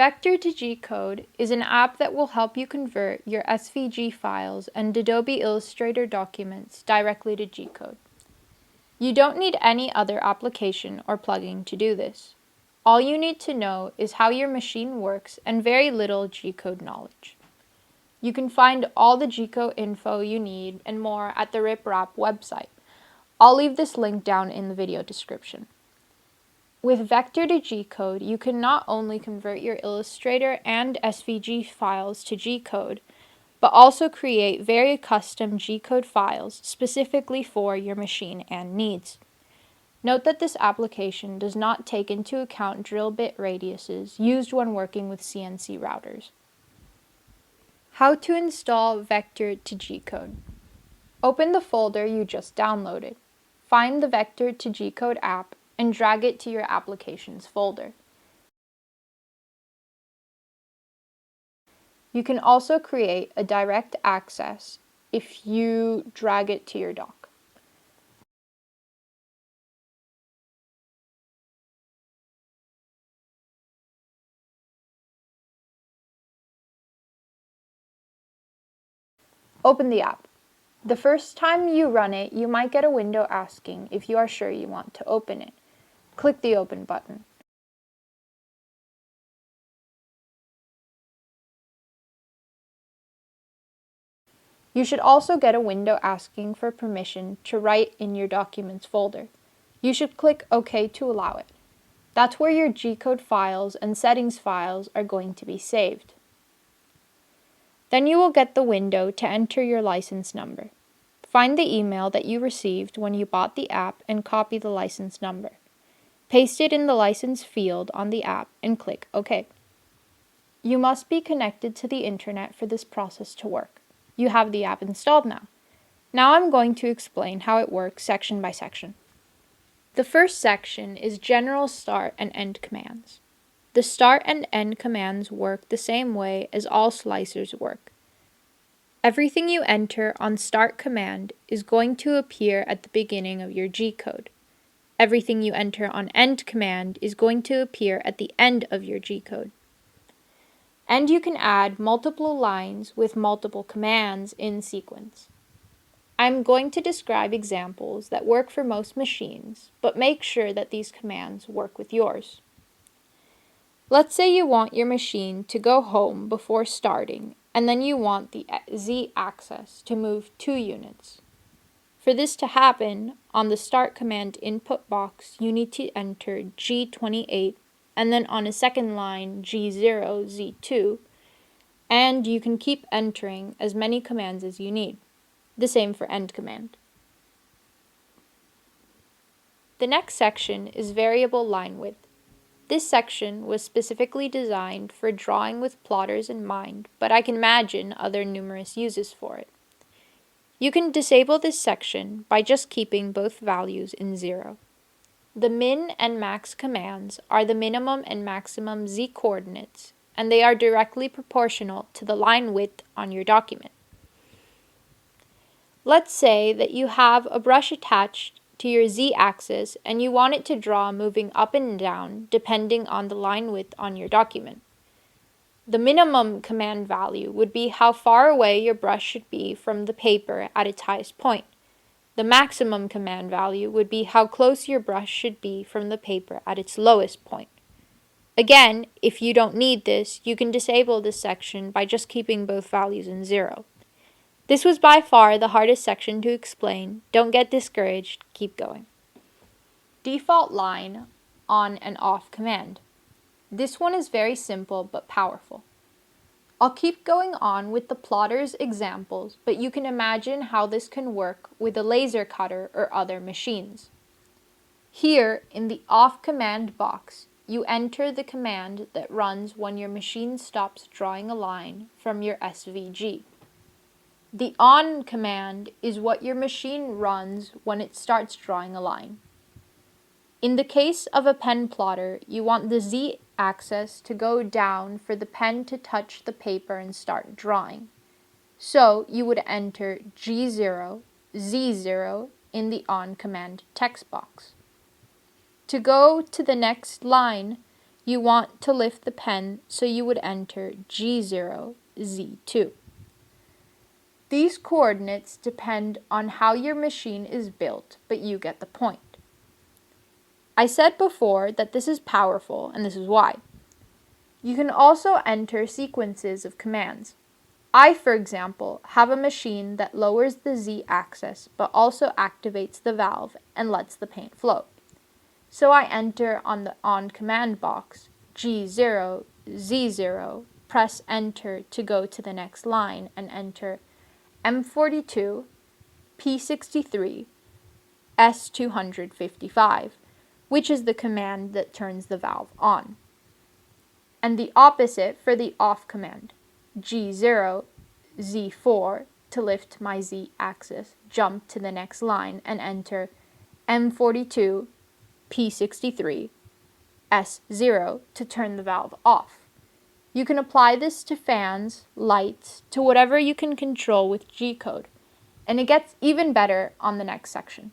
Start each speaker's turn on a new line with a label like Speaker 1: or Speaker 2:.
Speaker 1: Vector to Gcode is an app that will help you convert your SVG files and Adobe Illustrator documents directly to Gcode. You don't need any other application or plugin to do this. All you need to know is how your machine works and very little Gcode knowledge. You can find all the Gcode info you need and more at the RipRap website. I'll leave this link down in the video description. With Vector to Gcode, you can not only convert your Illustrator and SVG files to Gcode, but also create very custom Gcode files specifically for your machine and needs. Note that this application does not take into account drill bit radiuses used when working with CNC routers. How to install Vector to Gcode. Open the folder you just downloaded. Find the Vector to Gcode app and drag it to your applications folder. You can also create a direct access if you drag it to your dock. Open the app. The first time you run it, you might get a window asking if you are sure you want to open it. Click the Open button. You should also get a window asking for permission to write in your Documents folder. You should click OK to allow it. That's where your Gcode files and settings files are going to be saved. Then you will get the window to enter your license number. Find the email that you received when you bought the app and copy the license number. Paste it in the license field on the app and click OK. You must be connected to the internet for this process to work. You have the app installed now. Now I'm going to explain how it works section by section. The first section is general start and end commands. The start and end commands work the same way as all slicers work. Everything you enter on start command is going to appear at the beginning of your Gcode. Everything you enter on end command is going to appear at the end of your Gcode. And you can add multiple lines with multiple commands in sequence. I'm going to describe examples that work for most machines, but make sure that these commands work with yours. Let's say you want your machine to go home before starting, and then you want the Z-axis to move 2 units. For this to happen, on the start command input box, you need to enter G28, and then on a second line, G0, Z2, and you can keep entering as many commands as you need. The same for end command. The next section is variable line width. This section was specifically designed for drawing with plotters in mind, but I can imagine other numerous uses for it. You can disable this section by just keeping both values in 0. The min and max commands are the minimum and maximum Z coordinates, and they are directly proportional to the line width on your document. Let's say that you have a brush attached to your Z-axis and you want it to draw moving up and down depending on the line width on your document. The minimum command value would be how far away your brush should be from the paper at its highest point. The maximum command value would be how close your brush should be from the paper at its lowest point. Again, if you don't need this, you can disable this section by just keeping both values in 0. This was by far the hardest section to explain. Don't get discouraged, keep going. Default line on and off command. This one is very simple but powerful. I'll keep going on with the plotter's examples, but you can imagine how this can work with a laser cutter or other machines. Here, in the off command box, you enter the command that runs when your machine stops drawing a line from your SVG. The on command is what your machine runs when it starts drawing a line. In the case of a pen plotter, you want the Z-axis to go down for the pen to touch the paper and start drawing. So you would enter G0, Z0 in the on command text box. To go to the next line, you want to lift the pen, so you would enter G0, Z2. These coordinates depend on how your machine is built, but you get the point. I said before that this is powerful, and this is why. You can also enter sequences of commands. I, for example, have a machine that lowers the Z-axis, but also activates the valve and lets the paint flow. So I enter on the On command box, G0, Z0, press enter to go to the next line, and enter M42, P63, S255, which is the command that turns the valve on. And the opposite for the off command, G0, Z4, to lift my Z-axis, jump to the next line, and enter M42, P63, S0 to turn the valve off. You can apply this to fans, lights, to whatever you can control with Gcode, and it gets even better on the next section.